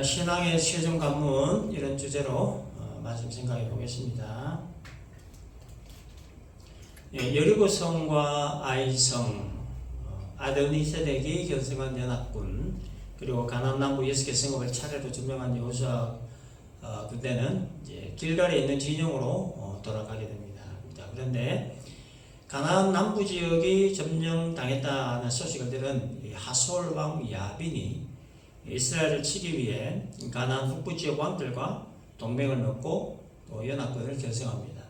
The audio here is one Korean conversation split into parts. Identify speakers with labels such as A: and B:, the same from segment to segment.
A: 신앙의 최종 관문 이런 주제로 말씀 생각해 보겠습니다. 여리고성과 아이성, 아도니세덱이 결성한 연합군, 그리고 가나안 남부 6개 성읍을 차례로 점령한 여호수아 그때는 이제 길갈에 있는 진영으로 돌아가게 됩니다. 그런데 가나안 남부 지역이 점령당했다는 소식을 들은 하솔 왕 야빈이 이스라엘을 치기 위해 가나안 북부 지역 왕들과 동맹을 맺고 또 연합군을 결성합니다.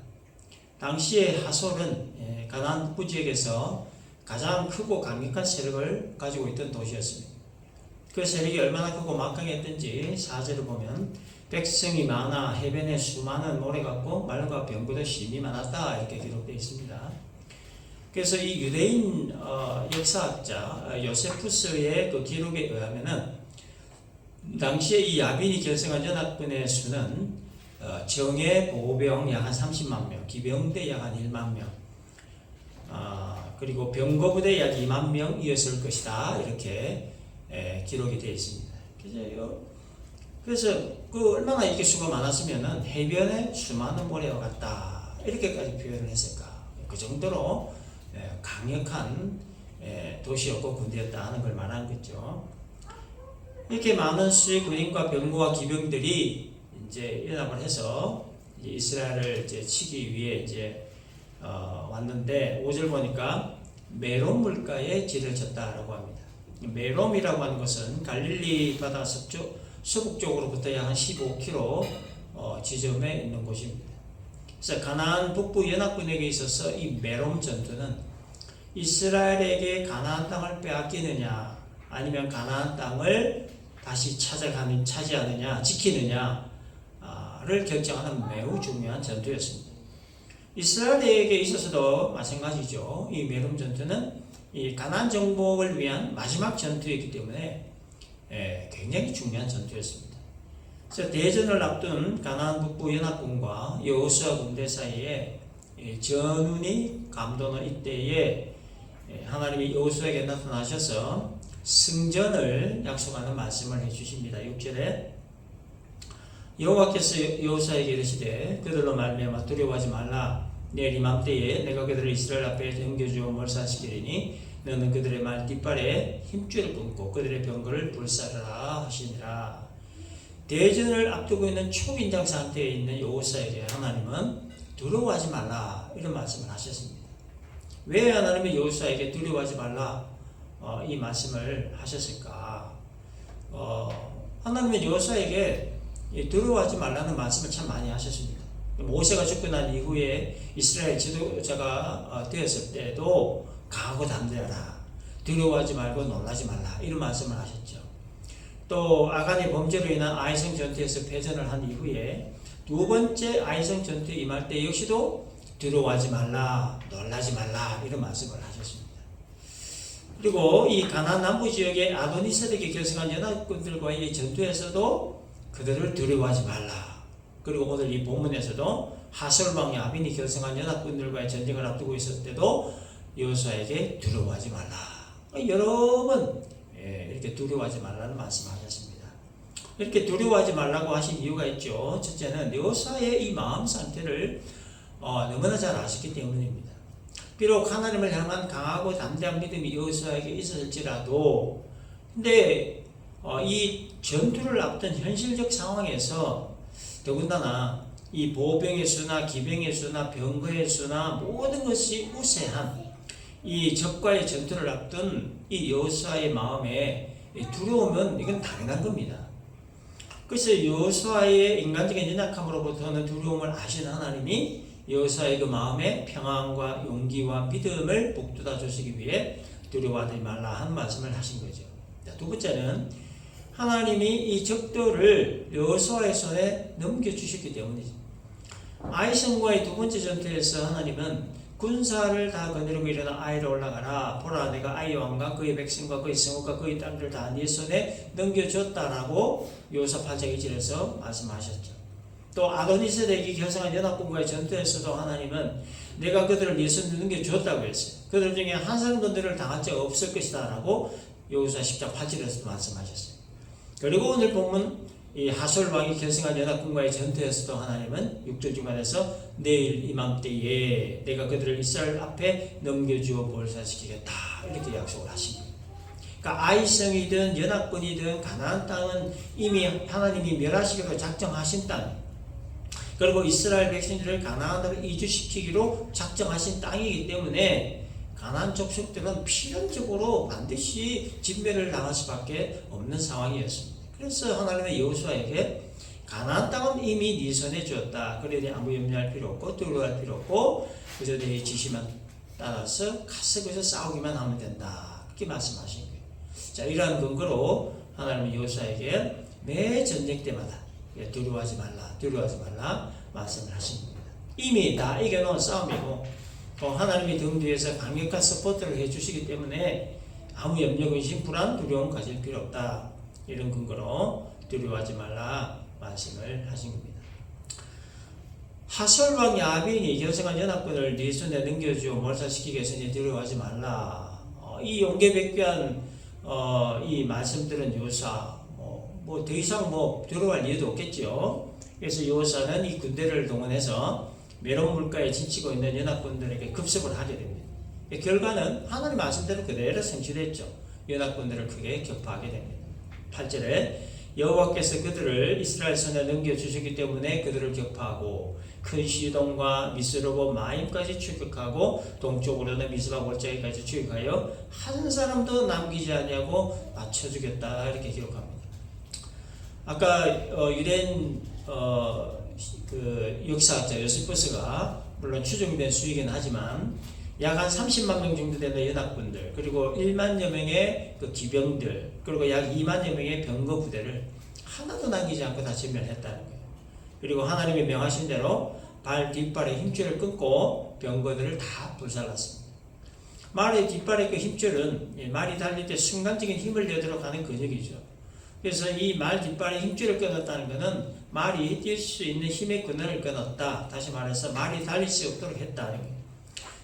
A: 당시에 하솔은 가나안 북부 지역에서 가장 크고 강력한 세력을 가지고 있던 도시였습니다. 그 세력이 얼마나 크고 막강했던지 4절을 보면 백성이 많아 해변에 수많은 모래 같고 말과 병거도 심히 많았다 이렇게 기록되어 있습니다. 그래서 이 유대인 역사학자 요세푸스의 그 기록에 의하면은 당시에 이 야빈이 결성한 연합군의 수는 정예 보병 약 한 30만 명, 기병대 약 한 1만 명, 그리고 병거부대 약 2만 명이었을 것이다 이렇게 기록이 되어 있습니다. 그래서 그 얼마나 이렇게 수가 많았으면은 해변에 수많은 모래와 같다 이렇게까지 표현을 했을까? 그 정도로 강력한 도시였고 군대였다 하는 걸 말하는 거죠. 이렇게 많은 수의 군인과 병거와 기병들이 이제 연합을 해서 이스라엘을 이제 치기 위해 이제 왔는데 5절 보니까 메롬 물가에 진을 쳤다라고 합니다. 메롬이라고 하는 것은 갈릴리 바다 서북 쪽으로부터 약 한 15km 지점에 있는 곳입니다. 그래서 가나안 북부 연합군에게 있어서 이 메롬 전투는 이스라엘에게 가나안 땅을 빼앗기느냐 아니면 가나안 땅을 다시 차지하느냐 지키느냐를 결정하는 매우 중요한 전투였습니다. 이스라엘에게 있어서도 마찬가지죠. 이 메롬 전투는 이 가나안 정복을 위한 마지막 전투였기 때문에 굉장히 중요한 전투였습니다. 그래서 대전을 앞둔 가나안 북부 연합군과 여호수아 군대 사이에 전운이 감도는 이때에 하나님이 여호수아에게 나타나셔서 승전을 약속하는 말씀을 해주십니다. 6절에 여호와께서 여호수아에게 이르시되 그들로 말미암아 두려워하지 말라. 내일 이맘때에 내가 그들을 이스라엘 앞에 넘겨주어 몰살시키리니 너는 그들의 말 뒷발에 힘줄을 끊고 그들의 병거를 불사르라 하시니라. 대전을 앞두고 있는 초긴장 상태에 있는 여호수아에게 하나님은 두려워하지 말라 이런 말씀을 하셨습니다. 왜 하나님은 여호수아에게 두려워하지 말라 이 말씀을 하셨을까? 하나님은 여호수아에게 두려워하지 말라는 말씀을 참 많이 하셨습니다. 모세가 죽고 난 이후에 이스라엘 지도자가 되었을 때도 강하고 담대하라, 두려워하지 말고 놀라지 말라 이런 말씀을 하셨죠. 또 아간의 범죄로 인한 아이성 전투에서 패전을 한 이후에 두 번째 아이성 전투에 임할 때 역시도 두려워하지 말라, 놀라지 말라 이런 말씀을 하셨습니다. 그리고 이 가나안 남부 지역의 아도니세덱이 결성한 연합군들과의 전투에서도 그들을 두려워하지 말라. 그리고 오늘 이 본문에서도 하솔왕 야빈이 결성한 연합군들과의 전쟁을 앞두고 있을 때도 여호수아에게 두려워하지 말라. 여러 번 이렇게 두려워하지 말라는 말씀하셨습니다. 이렇게 두려워하지 말라고 하신 이유가 있죠. 첫째는 여호수아의 이 마음 상태를 너무나 잘 아셨기 때문입니다. 비록 하나님을 향한 강하고 담대한 믿음이 여호수아에게 있었을지라도 근데 이 전투를 앞둔 현실적 상황에서 더군다나 이 보병의 수나 기병의 수나 병거의 수나 모든 것이 우세한 이 적과의 전투를 앞둔 이 여호수아의 마음에 두려우면 이건 당연한 겁니다. 그래서 여호수아의 인간적인 연약함으로부터는 두려움을 아시는 하나님이 여호수아의 그 마음에 평안과 용기와 믿음을 북돋아 주시기 위해 두려워하지 말라 하는 말씀을 하신 거죠. 두 번째는 하나님이 이 적들을 여호수아의 손에 넘겨주셨기 때문이죠. 아이성과의 두 번째 전투에서 하나님은 군사를 다 거느리고 일어나 아이로 올라가라. 보라 내가 아이 왕과 그의 백성과 그의 성읍과 그의 땅들을 다 네 손에 넘겨줬다라고 여호수아 8장 2절에서 말씀하셨죠. 또 아도니세덱이 결성한 연합군과의 전투에서도 하나님은 내가 그들을 네 손에 넘겨줬다고 했어요. 그들 중에 한 사람도 너를 당한 적 없을 것이다 라고 여호수아 10장 8절에서 말씀하셨어요. 그리고 오늘 보면 이 하솔 왕이 결성한 연합군과의 전투에서도 하나님은 6절 중간에서 내일 이맘때에 내가 그들을 이스라엘 앞에 넘겨주어 몰살시키겠다 이렇게 약속을 하신 거예요. 그러니까 아이성이든 연합군이든 가나안 땅은 이미 하나님이 멸하시기로 작정하신 땅, 그리고 이스라엘 백성들을 가나안으로 이주시키기로 작정하신 땅이기 때문에 가나안 족속들은 필연적으로 반드시 진멸을 당할 수밖에 없는 상황이었습니다. 그래서 하나님의 여호수아에게 가나안 땅은 이미 네 손에 주었다. 그러니 아무 염려할 필요 없고 두려워할 필요 없고 그저 내 지시만 따라서 가서 그저 싸우기만 하면 된다. 그렇게 말씀하신 거예요. 자, 이러한 근거로 하나님은 여호수아에게 매 전쟁 때마다 두려워하지 말라 말씀을 하신 겁니다. 이미 다 이겨놓은 싸움이고 하나님이 등 뒤에서 강력한 서포트를 해주시기 때문에 아무 염려, 근심, 불안, 두려움 가질 필요 없다. 이런 근거로 두려워하지 말라 말씀을 하신 겁니다. 하솔왕 야빈이 결성한 연합군을 네 손에 넘겨주어 몰살시키기 위해서 두려워하지 말라. 이 용계백변 이 말씀들은 여호수아 뭐 더 이상 두려워할 이유도 없겠죠. 그래서 여호수아는 이 군대를 동원해서 메론 물가에 지치고 있는 연합군들에게 급습을 하게 됩니다. 결과는 하나님 말씀대로 그대로 성취됐죠. 연합군들을 크게 격파하게 됩니다. 8절에 여호와께서 그들을 이스라엘 손에 넘겨주셨기 때문에 그들을 격파하고 큰 시돈과 미스로봇 마임까지 추격하고 동쪽으로는 미스바 골짜기까지 추격하여 한 사람도 남기지 아니하고 맞춰주겠다 이렇게 기록합니다. 아까 유대인 그 역사학자 요세푸스가 물론 추정된 수이긴 하지만 약 한 30만 명 정도 되는 연합군들, 그리고 1만여 명의 그 기병들, 그리고 약 2만여 명의 병거 부대를 하나도 남기지 않고 다 진멸했다는 거예요. 그리고 하나님이 명하신 대로 발 뒷발의 힘줄을 끊고 병거들을 다 불살랐습니다. 말의 뒷발의 그 힘줄은 말이 달릴 때 순간적인 힘을 내도록 하는 근육이죠. 그래서 이 말 뒷발의 힘줄을 끊었다는 것은 말이 뛸 수 있는 힘의 근원을 끊었다. 다시 말해서 말이 달릴 수 없도록 했다는 거예요.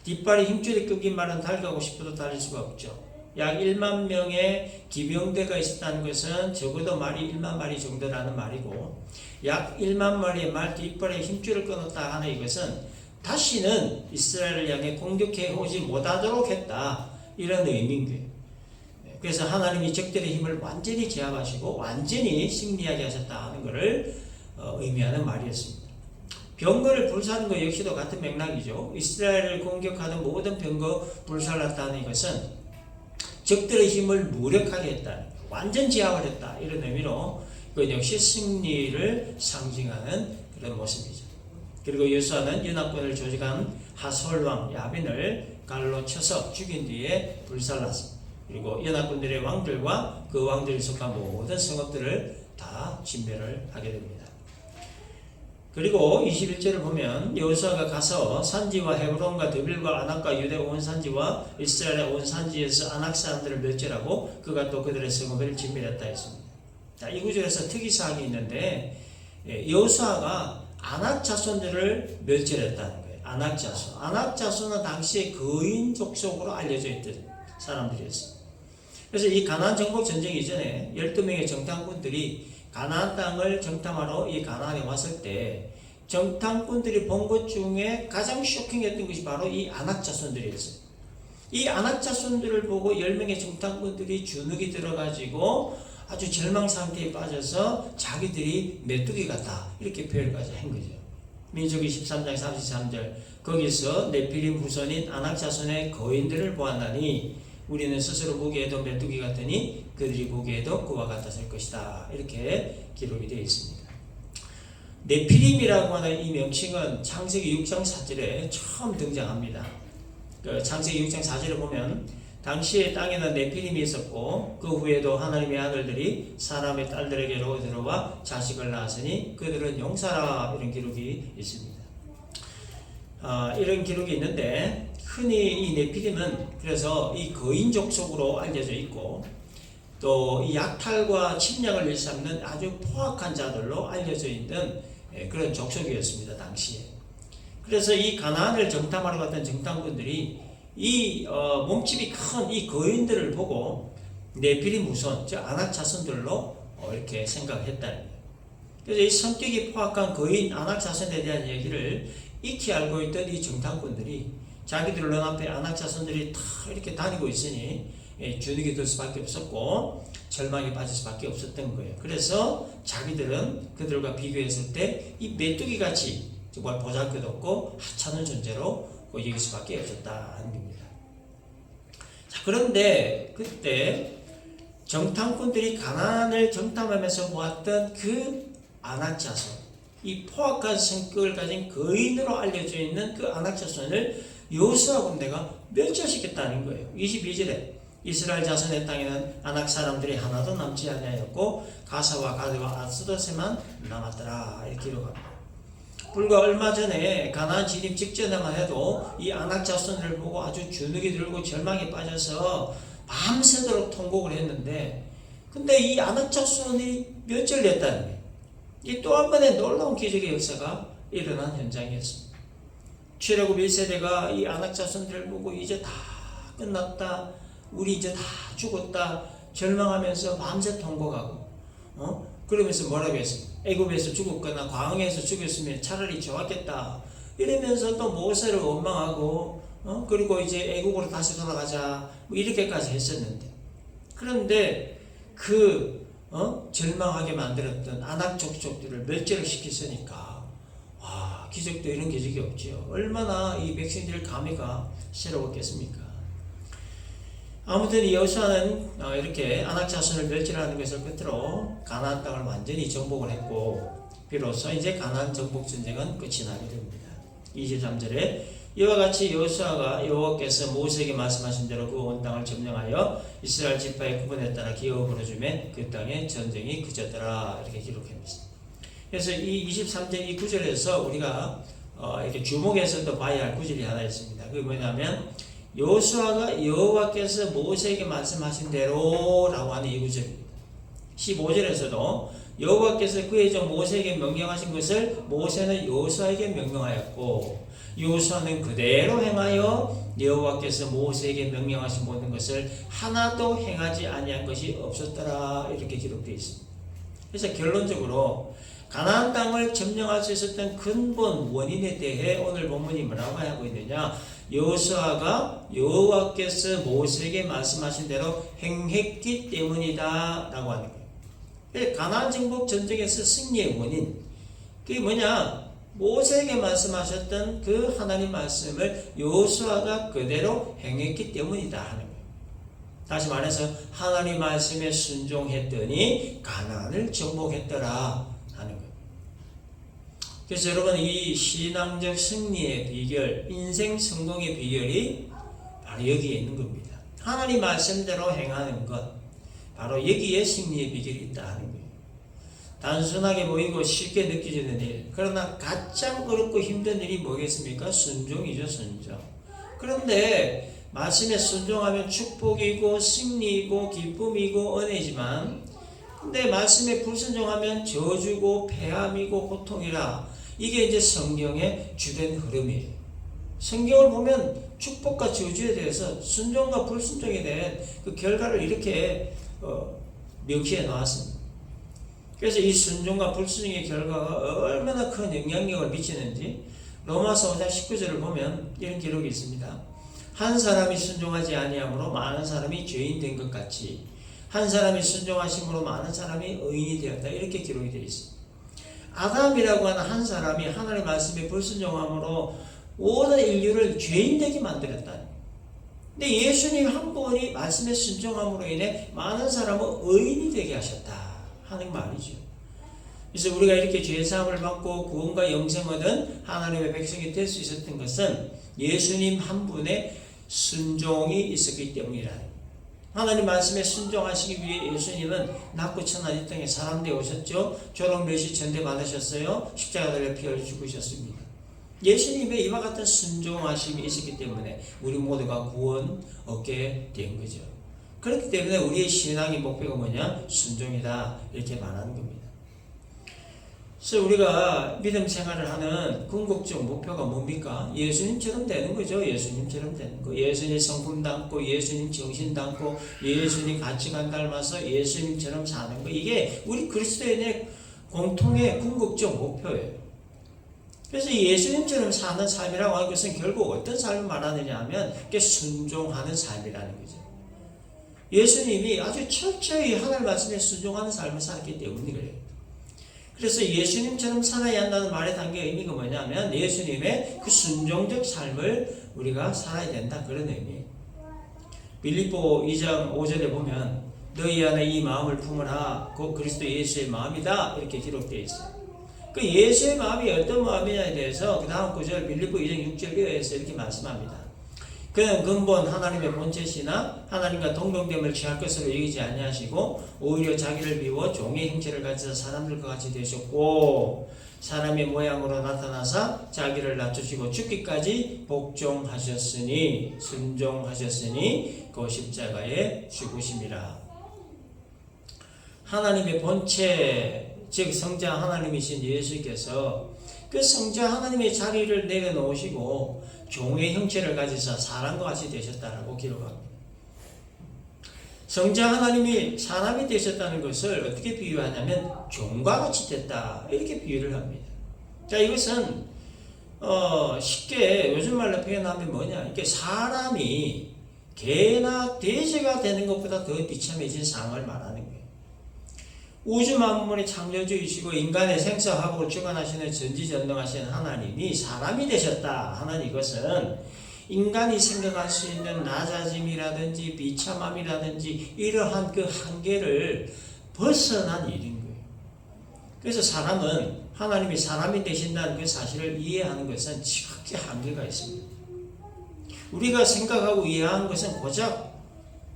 A: 뒷발이 힘줄이 끊긴 말은 달리고 싶어도 달릴 수가 없죠. 약 1만 명의 기병대가 있었다는 것은 적어도 말이 1만 마리 정도라는 말이고, 약 1만 마리의 말 뒷발의 힘줄을 끊었다 하는 이것은 다시는 이스라엘을 향해 공격해 오지 못하도록 했다, 이런 의미인 거예요. 그래서 하나님이 적들의 힘을 완전히 제압하시고 완전히 승리하게 하셨다 하는 것을 의미하는 말이었습니다. 병거를 불사하는 것 역시도 같은 맥락이죠. 이스라엘을 공격하는 모든 병거 불살랐다는 것은 적들의 힘을 무력하게 했다, 완전 제압을 했다, 이런 의미로 그것 역시 승리를 상징하는 그런 모습이죠. 그리고 여호수아는 연합군을 조직한 하솔왕 야빈을 갈로 쳐서 죽인 뒤에 불살랐습니다. 그리고 연합군들의 왕들과 그 왕들이 속한 모든 성읍들을 다 진멸을 하게 됩니다. 그리고 21절을 보면 여호수아가 가서 산지와 헤브론과 드빌과 아낙과 유대 온 산지와 이스라엘의 온 산지에서 아낙 사람들을 멸절하고 그가 또 그들의 성읍을 진멸했다 했습니다. 자, 이 구절에서 특이사항이 있는데 여호수아가 아낙 자손들을 멸절했다는 거예요. 아낙 자손. 아낙 자손은 당시에 거인 족속으로 알려져 있던 사람들이었습니다. 그래서 이 가나안 정복 전쟁 이전에 12명의 정탐꾼들이 가나안 땅을 정탐하러 이 가나안에 왔을 때 정탐꾼들이 본 것 중에 가장 쇼킹했던 것이 바로 이 아낙 자손들이었어요. 이 아낙 자손들을 보고 10명의 정탐꾼들이 주눅이 들어가지고 아주 절망 상태에 빠져서 자기들이 메뚜기 같다, 이렇게 표현까지 한 거죠. 민수기 13장 33절 거기서 네피림 후손인 아낙 자손의 거인들을 보았나니 우리는 스스로 보기에도 메뚜기 같으니 그들이 보기에도 그와 같았을 것이다, 이렇게 기록이 되어 있습니다. 네피림이라고 하는 이 명칭은 창세기 6장 4절에 처음 등장합니다. 창세기 6장 4절을 보면 당시에 땅에는 네피림이 있었고 그 후에도 하나님의 아들들이 사람의 딸들에게로 들어와 자식을 낳았으니 그들은 용사라, 이런 기록이 있습니다. 이런 기록이 있는데 흔히 이 네피림은 그래서 이 거인 족속으로 알려져 있고 또 이 약탈과 침략을 일삼는 아주 포악한 자들로 알려져 있는 그런 족속이었습니다, 당시에. 그래서 이 가나안을 정탐하러 갔던 정탐꾼들이 이 몸집이 큰 이 거인들을 보고 네피림 후손, 즉 아낙 자손들로 이렇게 생각했다는 거예요. 그래서 이 성격이 포악한 거인 안악 자손에 대한 얘기를 익히 알고 있던 이 정탐꾼들이 자기들 눈앞에 안악 자손들이 다 이렇게 다니고 있으니 주눅이 들 수밖에 없었고 절망에 빠질 수밖에 없었던 거예요. 그래서 자기들은 그들과 비교했을 때 이 메뚜기 같이 정말 보잘것없고 하찮은 존재로 여길 수밖에 없었다는 겁니다. 자, 그런데 그때 정탐꾼들이 가나안을 정탐하면서 보았던 그 안악 자손, 이 포악한 성격을 가진 거인으로 알려져 있는 그 안악 자손을 여호수아 군대가 멸절시켰다는 거예요. 22절에 이스라엘 자손의 땅에는 안악 사람들이 하나도 남지 아니하였고 가사와 가드와 아스돗에만 남았더라, 이렇게 기록합니다. 불과 얼마 전에 가나안 진입 직전에만 해도 이 안악 자손들을 보고 아주 주눅이 들고 절망에 빠져서 밤새도록 통곡을 했는데, 근데 이 안악 자손이 멸절됐다는 거예요. 이 또 한 번의 놀라운 기적의 역사가 일어난 현장이었습니다. 출애굽 1세대가 이 안악 자손들을 보고 이제 다 끝났다, 우리 이제 다 죽었다, 절망하면서 밤새 통곡하고, 그러면서 뭐라고 했습니까? 애굽에서 죽었거나 광야에서 죽었으면 차라리 좋았겠다, 이러면서 또 모세를 원망하고, 그리고 이제 애국으로 다시 돌아가자, 뭐 이렇게까지 했었는데, 그런데 절망하게 만들었던 아낙 족속들을 멸절을 시켰으니까, 와, 기적도 이런 기적이 없지요. 얼마나 이 백성들 감회가 새로웠겠습니까? 아무튼 이 여호수아는 이렇게 아낙 자손을 멸절하는 것을 끝으로 가나안 땅을 완전히 정복을 했고, 비로소 이제 가나안 정복 전쟁은 끝이 나게 됩니다. 23절에 이와 같이 여호수아가 여호와께서 모세에게 말씀하신 대로 그 온 땅을 점령하여 이스라엘 지파의 구분에 따라 기업을 벌어주매 그 땅에 전쟁이 그쳤더라, 이렇게 기록합니다. 그래서 이 23절 이 구절에서 우리가 이렇게 주목해서 또 봐야 할 구절이 하나 있습니다. 그게 뭐냐면 여호수아가 여호와께서 모세에게 말씀하신 대로라고 하는 이 구절입니다. 15절에서도 여호와께서 그의 종 모세에게 명령하신 것을 모세는 여호수아에게 명령하였고 여호수아는 그대로 행하여 여호와께서 모세에게 명령하신 모든 것을 하나도 행하지 아니한 것이 없었더라, 이렇게 기록되어 있습니다. 그래서 결론적으로 가나안 땅을 점령할 수 있었던 근본 원인에 대해 오늘 본문이 뭐라고 하고 있느냐, 여호수아가 여호와께서 모세에게 말씀하신 대로 행했기 때문이다 라고 하는 거예요. 가나안 정복 전쟁에서 승리의 원인, 그게 뭐냐, 모세에게 말씀하셨던 그 하나님 말씀을 여호수아가 그대로 행했기 때문이다 하는 거예요. 다시 말해서 하나님 말씀에 순종했더니 가나안을 정복했더라 하는 거예요. 그래서 여러분, 이 신앙적 승리의 비결, 인생 성공의 비결이 바로 여기에 있는 겁니다. 하나님 말씀대로 행하는 것, 바로 여기에 승리의 비결이 있다 하는 거예요. 단순하게 보이고 쉽게 느껴지는 일, 그러나 가장 어렵고 힘든 일이 뭐겠습니까? 순종이죠, 순종. 그런데 말씀에 순종하면 축복이고 승리이고 기쁨이고 은혜지만, 근데 말씀에 불순종하면 저주고 폐함이고 고통이라, 이게 이제 성경의 주된 흐름이에요. 성경을 보면 축복과 저주에 대해서 순종과 불순종에 대한 그 결과를 이렇게 명시해 놓았습니다. 그래서 이 순종과 불순종의 결과가 얼마나 큰 영향력을 미치는지 로마서 5장 19절을 보면 이런 기록이 있습니다. 한 사람이 순종하지 아니함으로 많은 사람이 죄인 된 것 같이 한 사람이 순종하심으로 많은 사람이 의인이 되었다, 이렇게 기록이 되어 있습니다. 아담이라고 하는 한 사람이 하나님의 말씀에 불순종함으로 모든 인류를 죄인 되게 만들었다. 근데 예수님 한 분이 말씀에 순종함으로 인해 많은 사람은 의인이 되게 하셨다 하는 말이죠. 그래서 우리가 이렇게 죄사함을 받고 구원과 영생을 얻은 하나님의 백성이 될 수 있었던 것은 예수님 한 분의 순종이 있었기 때문이라. 하나님 말씀에 순종하시기 위해 예수님은 낮고 천한 이 땅에 사람 되어 오셨죠. 조롱몇이 전대 받으셨어요. 십자가 달려 피 흘려 죽으셨습니다. 예수님의 이와 같은 순종하심이 있었기 때문에 우리 모두가 구원 얻게 된 거죠. 그렇기 때문에 우리의 신앙의 목표가 뭐냐? 순종이다, 이렇게 말하는 겁니다. 그래서 우리가 믿음 생활을 하는 궁극적 목표가 뭡니까? 예수님처럼 되는 거죠. 예수님처럼 되는 거. 예수님 성품 닮고, 예수님 정신 닮고, 예수님 가치관 닮아서 예수님처럼 사는 거. 이게 우리 그리스도인의 공통의 궁극적 목표예요. 그래서 예수님처럼 사는 삶이라고 하는 것은 결국 어떤 삶을 말하느냐 하면 그게 순종하는 삶이라는 거죠. 예수님이 아주 철저히 하나님 말씀에 순종하는 삶을 살았기 때문에 그래요. 그래서 예수님처럼 살아야 한다는 말에 담긴 의미가 뭐냐면 예수님의 그 순종적 삶을 우리가 살아야 된다, 그런 의미예요. 빌립보 2장 5절에 보면 너희 안에 이 마음을 품으라, 곧 그리스도 예수의 마음이다, 이렇게 기록되어 있어요. 그 예수의 마음이 어떤 마음이냐에 대해서 그 다음 구절 빌립보 2장 6절에서 이렇게 말씀합니다. 그는 근본 하나님의 본체시나 하나님과 동등됨을 취할 것으로 여기지 아니하시고 오히려 자기를 비워 종의 형체를 가지사 사람들과 같이 되셨고 사람의 모양으로 나타나사 자기를 낮추시고 죽기까지 복종하셨으니 순종하셨으니 그 십자가에 죽으심이라. 하나님의 본체, 즉 성자 하나님이신 예수께서 그 성자 하나님의 자리를 내려놓으시고 종의 형체를 가지사 사람과 같이 되셨다라고 기록합니다. 성자 하나님이 사람이 되셨다는 것을 어떻게 비유하냐면 종과 같이 됐다, 이렇게 비유를 합니다. 자, 이것은 쉽게 요즘 말로 표현하면 뭐냐, 이렇게 사람이 개나 돼지가 되는 것보다 더 비참해진 상황을 말하는 거예요. 우주 만물의 창조주이시고 인간의 생사화복을 주관하시는 전지전능하신 하나님이 사람이 되셨다 하는 이것은 인간이 생각할 수 있는 낮아짐이라든지 비참함이라든지 이러한 그 한계를 벗어난 일인 거예요. 그래서 사람은 하나님이 사람이 되신다는 그 사실을 이해하는 것은 지극히 한계가 있습니다. 우리가 생각하고 이해하는 것은 고작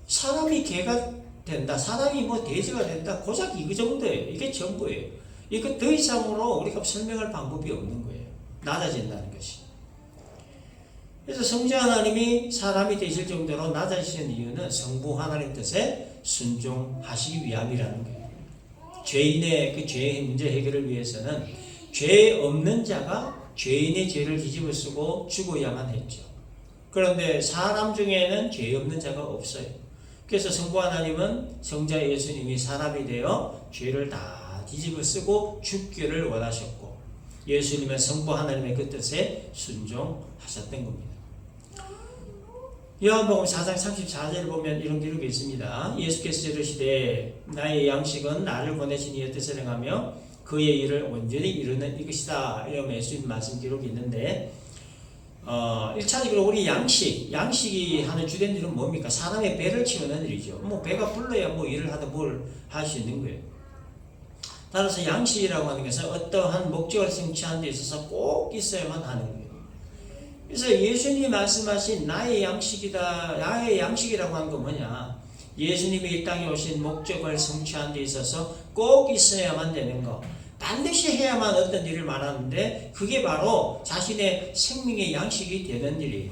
A: 사람이 개가 된다, 사람이 뭐 돼지가 된다, 고작 이 정도예요. 이게 전부예요. 이거 더 이상으로 우리가 설명할 방법이 없는 거예요. 낮아진다는 것이. 그래서 성자 하나님이 사람이 되실 정도로 낮아지신 이유는 성부 하나님 뜻에 순종하시기 위함이라는 거예요. 죄인의 그 죄의 문제 해결을 위해서는 죄 없는 자가 죄인의 죄를 뒤집어 쓰고 죽어야만 했죠. 그런데 사람 중에는 죄 없는 자가 없어요. 그래서 성부 하나님은 성자 예수님이 사람이 되어 죄를 다 뒤집어 쓰고 죽기를 원하셨고 예수님은 성부 하나님의 그 뜻에 순종하셨던 겁니다. 요한복음 4장 34절을 보면 이런 기록이 있습니다. 예수께서 이르시되 나의 양식은 나를 보내신 이의 뜻을 행하며 그의 일을 온전히 이루는 이것이다, 이런 예수님 말씀 기록이 있는데 1차적으로 우리 양식이 하는 주된 일은 뭡니까? 사람의 배를 채우는 일이죠. 뭐 배가 불러야 뭐 일을 하다 뭘 할 수 있는 거예요. 따라서 양식이라고 하는 것은 어떠한 목적을 성취하는 데 있어서 꼭 있어야만 하는 거예요. 그래서 예수님이 말씀하신 나의 양식이다, 나의 양식이라고 하는 건 뭐냐? 예수님이 이 땅에 오신 목적을 성취하는 데 있어서 꼭 있어야만 되는 거, 반드시 해야만 어떤 일을 말하는데 그게 바로 자신의 생명의 양식이 되는 일이에요.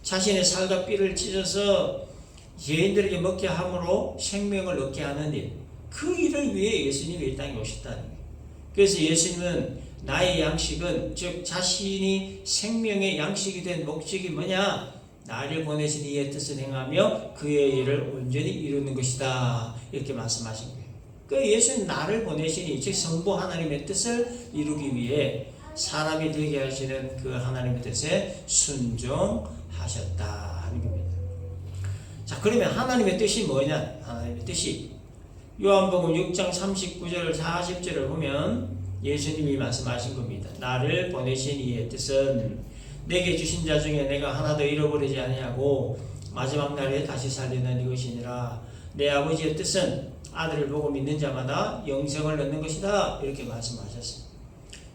A: 자신의 살과 뼈를 찢어서 죄인들에게 먹게 함으로 생명을 얻게 하는 일, 그 일을 위해 예수님이 이 땅에 오셨다는 거예요. 그래서 예수님은 나의 양식은, 즉 자신이 생명의 양식이 된 목적이 뭐냐? 나를 보내신 이의 뜻을 행하며 그의 일을 온전히 이루는 것이다, 이렇게 말씀하신 거예요. 그 예수는 나를 보내시니, 즉 성부 하나님의 뜻을 이루기 위해 사람이 되게 하시는 그 하나님의 뜻에 순종하셨다 하는 겁니다. 자, 그러면 하나님의 뜻이 뭐냐? 하나님의 뜻이 요한복음 6장 39절 40절을 보면 예수님이 말씀하신 겁니다. 나를 보내신 이의 뜻은 내게 주신 자 중에 내가 하나도 잃어버리지 아니하고 마지막 날에 다시 살리는 이것이니라. 내 아버지의 뜻은 아들을 보고 믿는 자마다 영생을 얻는 것이다, 이렇게 말씀하셨습니다.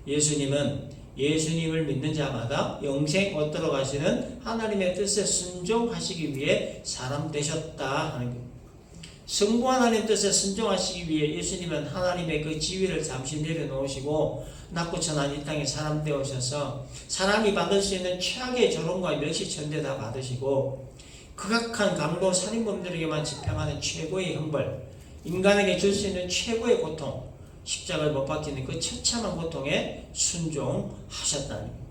A: 예수님은 예수님을 믿는 자마다 영생 얻도록 하시는 하나님의 뜻에 순종하시기 위해 사람 되셨다 하는 겁니다. 성부 하나님 뜻에 순종하시기 위해 예수님은 하나님의 그 지위를 잠시 내려놓으시고 낮고 천한 이 땅에 사람 되어오셔서 사람이 받을 수 있는 최악의 조롱과 멸시천대 다 받으시고 극악한 강도 살인범들에게만 집행하는 최고의 형벌, 인간에게 줄 수 있는 최고의 고통, 십자가에 못 박히는 그 처참한 고통에 순종하셨다는 거예요.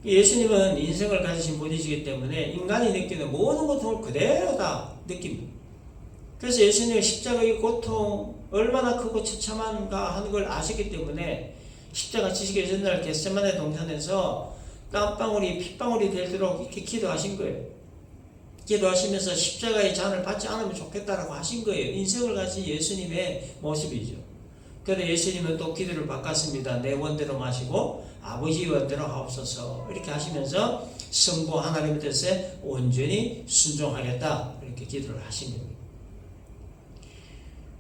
A: 예수님은 인생을 가지신 분이시기 때문에 인간이 느끼는 모든 고통을 그대로 다 느낍니다. 그래서 예수님은 십자가의 고통 얼마나 크고 처참한가 하는 걸 아셨기 때문에 십자가 지시기 전날 겟세마네 동산에서 땀방울이 핏방울이 되도록 이렇게 기도하신 거예요. 기도하시면서 십자가의 잔을 받지 않으면 좋겠다라고 하신 거예요. 인생을 가진 예수님의 모습이죠. 그런데 예수님은 또 기도를 바꿨습니다. 내 원대로 마시고 아버지 원대로 하옵소서 이렇게 하시면서 성부 하나님의 뜻에 온전히 순종하겠다 이렇게 기도를 하신 겁니다.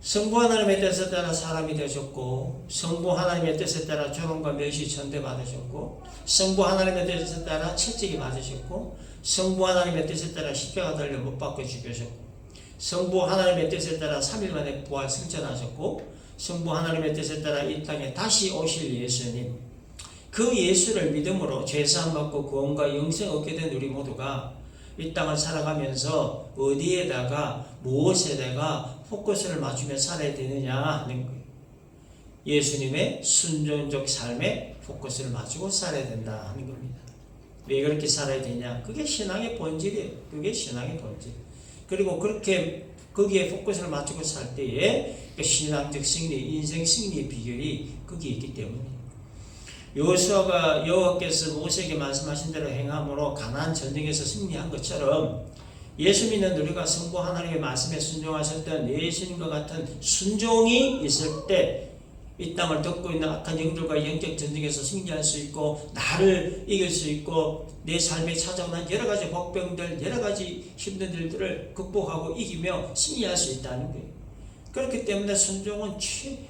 A: 성부 하나님의 뜻에 따라 사람이 되셨고, 성부 하나님의 뜻에 따라 조롱과 멸시 전대받으셨고, 성부 하나님의 뜻에 따라 채찍이 맞으셨고, 성부 하나님의 뜻에 따라 십자가 달려 못 박혀 죽으셨고, 성부 하나님의 뜻에 따라 3일 만에 부활 승천하셨고, 성부 하나님의 뜻에 따라 이 땅에 다시 오실 예수님, 그 예수를 믿음으로 죄사함 받고 구원과 영생 얻게 된 우리 모두가 이 땅을 살아가면서 어디에다가 무엇에다가 포커스를 맞추며 살아야 되느냐 하는 거예요. 예수님의 순종적 삶에 포커스를 맞추고 살아야 된다 하는 겁니다. 왜 그렇게 살아야 되냐? 그게 신앙의 본질이에요. 그게 신앙의 본질. 그리고 그렇게 거기에 포커스를 맞추고 살 때에 그 신앙적 승리, 인생 승리의 비결이 거기에 있기 때문이에요. 여호수아가 여호와께서 모세에게 말씀하신 대로 행함으로 가나안 전쟁에서 승리한 것처럼 예수 믿는 우리가 성부 하나님의 말씀에 순종하셨던 예수님과 같은 순종이 있을 때 이 땅을 덮고 있는 악한 영들과 영적 전쟁에서 승리할 수 있고 나를 이길 수 있고 내 삶에 찾아오는 여러 가지 복병들, 여러 가지 힘든 일들을 극복하고 이기며 승리할 수 있다는 거예요. 그렇기 때문에 순종은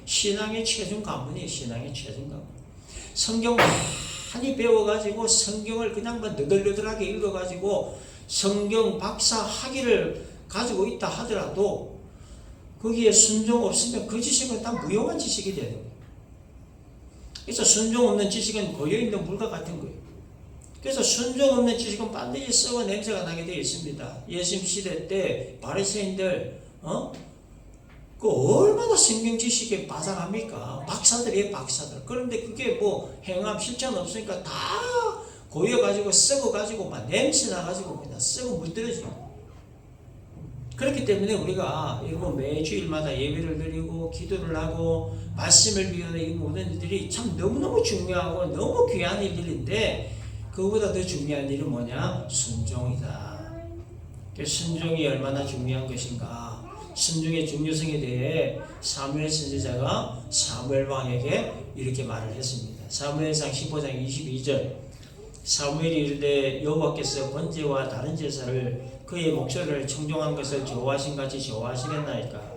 A: 신앙의 최종 관문이에요. 신앙의 최종 관문. 성경 많이 배워가지고 성경을 그냥 너덜너덜하게 읽어가지고 성경 박사 학위를 가지고 있다 하더라도 거기에 순종 없으면 그 지식은 다 무용한 지식이 되는 거예요. 그래서 순종 없는 지식은 고여있는 물과 같은 거예요. 그래서 순종 없는 지식은 반드시 썩어 냄새가 나게 되어 있습니다. 예수님 시대 때 바리새인들 그 얼마나 성경 지식에 빠삭합니까? 박사들이에요, 박사들. 그런데 그게 뭐 행함 실천 없으니까 다 고여가지고 썩어가지고 막 냄새 나가지고 그냥 썩어 물들어지고. 그렇기 때문에 우리가 여러분 매주일마다 예배를 드리고 기도를 하고 말씀을 비우는 이 모든 일들이 참 너무너무 중요하고 너무 귀한 일들인데 그거보다 더 중요한 일은 뭐냐? 순종이다. 순종이 얼마나 중요한 것인가? 순종의 중요성에 대해 사무엘 선지자가 사무엘 왕에게 이렇게 말을 했습니다. 사무엘상 15장 22절 사무엘이 이르되 여호와께서 번제와 다른 제사를 그의 목소리를 청종한 것을 좋아하신 같이 좋아하시겠나이까?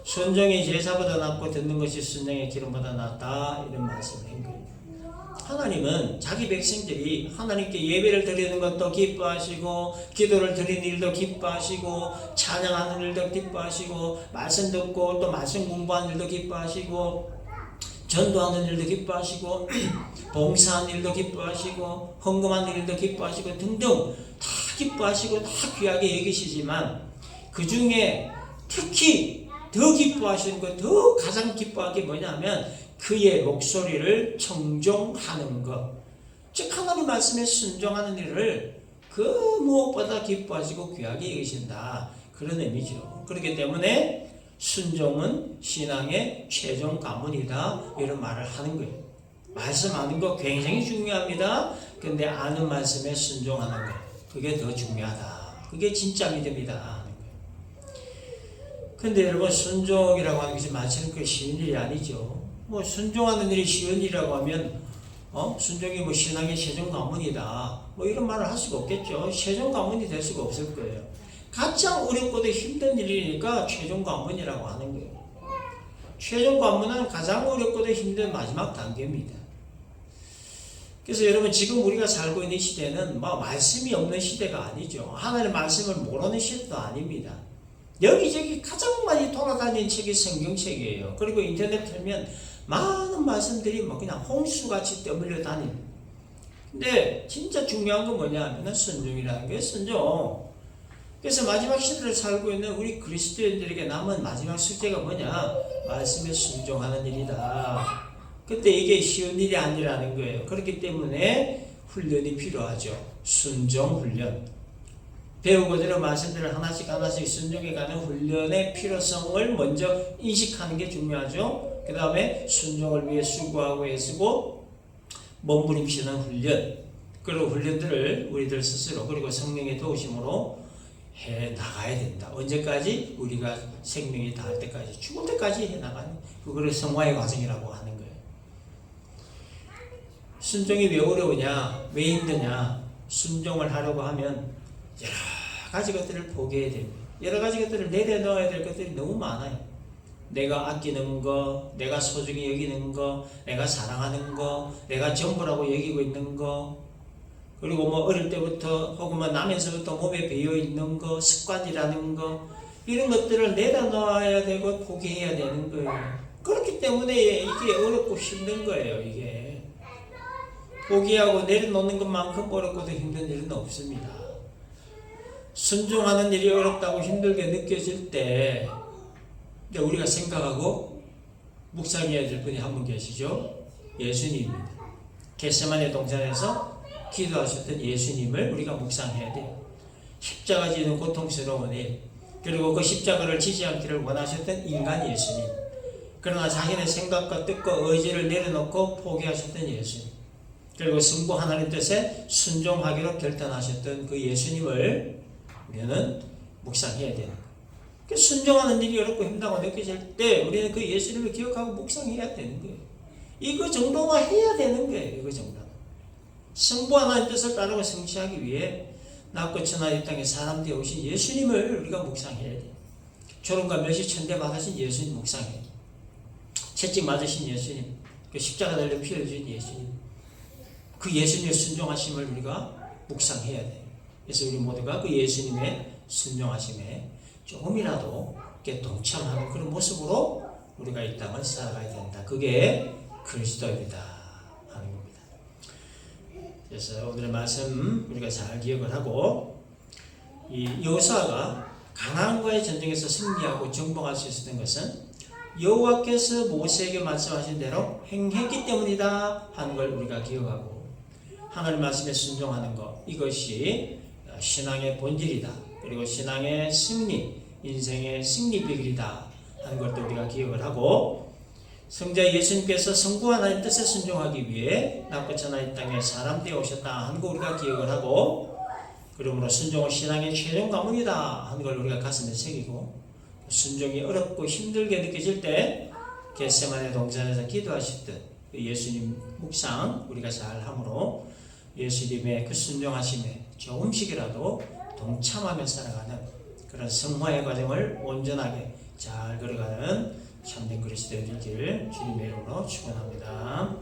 A: 순종이 제사보다 낫고 듣는 것이 순종의 기름보다 낫다 이런 말씀을 한 거예요. 하나님은 자기 백성들이 하나님께 예배를 드리는 것도 기뻐하시고 기도를 드리는 일도 기뻐하시고 찬양하는 일도 기뻐하시고 말씀 듣고 또 말씀 공부하는 일도 기뻐하시고 전도하는 일도 기뻐하시고 봉사하는 일도 기뻐하시고 헌금하는 일도 기뻐하시고 등등 다 기뻐하시고 다 귀하게 여기시지만 그 중에 특히 더 기뻐하시는 것, 더 가장 기뻐하는 게 뭐냐면 그의 목소리를 청종하는 것. 즉 하나님 말씀에 순종하는 일을 그 무엇보다 기뻐하시고 귀하게 여기신다. 그런 의미죠. 그렇기 때문에 순종은 신앙의 최종 관문이다. 이런 말을 하는 거예요. 말씀하는 거 굉장히 중요합니다. 근데 아는 말씀에 순종하는 것. 그게 더 중요하다. 그게 진짜 믿음이다. 근데 여러분 순종이라고 하는 것이 마치는 그 쉬운 일이 아니죠. 뭐 순종하는 일이 쉬운 일이라고 하면 순종이 뭐 신앙의 최종 관문이다. 뭐 이런 말을 할 수가 없겠죠. 최종 관문이 될 수가 없을 거예요. 가장 어렵고도 힘든 일이니까 최종 관문이라고 하는 거예요. 최종 관문은 가장 어렵고도 힘든 마지막 단계입니다. 그래서 여러분 지금 우리가 살고 있는 시대는 뭐 말씀이 없는 시대가 아니죠. 하나님의 말씀을 모르는 시대도 아닙니다. 여기저기 가장 많이 돌아다니는 책이 성경책이에요. 그리고 인터넷 틀면 많은 말씀들이 뭐 그냥 홍수같이 떠밀려 다니는. 근데 진짜 중요한 건 뭐냐 하면 순종이라는 게 순종. 그래서 마지막 시대를 살고 있는 우리 그리스도인들에게 남은 마지막 숙제가 뭐냐? 말씀에 순종하는 일이다. 근데 이게 쉬운 일이 아니라는 거예요. 그렇기 때문에 훈련이 필요하죠. 순종 훈련. 배우고대로 말씀들을 하나씩 하나씩 순종해가는 훈련의 필요성을 먼저 인식하는 게 중요하죠. 그 다음에 순종을 위해 수고하고 애쓰고 몸부림치는 훈련. 그런 훈련들을 우리들 스스로 그리고 성령의 도우심으로 해 나가야 된다. 언제까지? 우리가 생명이 닿을 때까지, 죽을 때까지 해 나가는 그거를 성화의 과정이라고 하는 거예요. 순종이 왜 어려우냐? 왜 힘드냐? 순종을 하려고 하면 여러 가지 것들을 포기해야 됩니다. 여러 가지 것들을 내려놓아야 될 것들이 너무 많아요. 내가 아끼는 거, 내가 소중히 여기는 거, 내가 사랑하는 거, 내가 전부라고 여기고 있는 거, 그리고 뭐 어릴 때부터 혹은 뭐 나면서부터 몸에 배어 있는 거, 습관이라는 거, 이런 것들을 내려놓아야 되고 포기해야 되는 거예요. 그렇기 때문에 이게 어렵고 힘든 거예요. 이게 포기하고 내려놓는 것만큼 어렵고도 힘든 일은 없습니다. 순종하는 일이 어렵다고 힘들게 느껴질 때 우리가 생각하고 묵상해야 될 분이 한 분 계시죠? 예수님입니다. 겟세마네 동산에서 기도하셨던 예수님을 우리가 묵상해야 돼요. 십자가 지는 고통스러운 일, 그리고 그 십자가를 지지 않기를 원하셨던 인간 예수님, 그러나 자신의 생각과 뜻과 의지를 내려놓고 포기하셨던 예수님, 그리고 성부 하나님 뜻에 순종하기로 결단하셨던 그 예수님을 우리는 묵상해야 돼요. 순종하는 일이 어렵고 힘들다고 느껴질 때 우리는 그 예수님을 기억하고 묵상해야 되는 거예요. 이거 정도만 해야 되는 거예요. 이거 정도. 성부 하나님 뜻을 따르고 성취하기 위해 낮고 천하 이 땅에 사람 되어 오신 예수님을 우리가 묵상해야 돼요. 조롱과 멸시 천대 받으신 예수님 묵상해야 돼요. 채찍 맞으신 예수님, 그 십자가 달려 피 흘리신 예수님, 그 예수님의 순종하심을 우리가 묵상해야 돼요. 그래서 우리 모두가 그 예수님의 순종하심에 조금이라도 동참하는 그런 모습으로 우리가 이 땅을 살아가야 된다. 그게 그리스도입니다 하는 겁니다. 그래서 오늘의 말씀 우리가 잘 기억을 하고, 이 여호수아가 가나안과의 전쟁에서 승리하고 정복할 수 있었던 것은 여호와께서 모세에게 말씀하신 대로 행했기 때문이다 하는 걸 우리가 기억하고, 하나님 말씀에 순종하는 것, 이것이 신앙의 본질이다. 그리고 신앙의 승리, 인생의 승리 비결이다 하는 것도 우리가 기억을 하고, 성자 예수님께서 성부 하나님 뜻에 순종하기 위해 낮고 천하 이 땅에 사람 되어 오셨다 하는 거 우리가 기억을 하고, 그러므로 순종은 신앙의 최종 가문이다 하는 걸 우리가 가슴에 새기고, 순종이 어렵고 힘들게 느껴질 때 겟세마네 동산에서 기도하셨던 그 예수님 묵상 우리가 잘 함으로 예수님의 그 순종하심에 조금씩이라도 동참하며 살아가는 그런 성화의 과정을 온전하게 잘 걸어가는 참된 그리스도인들 길 주님의 이름으로 축원합니다.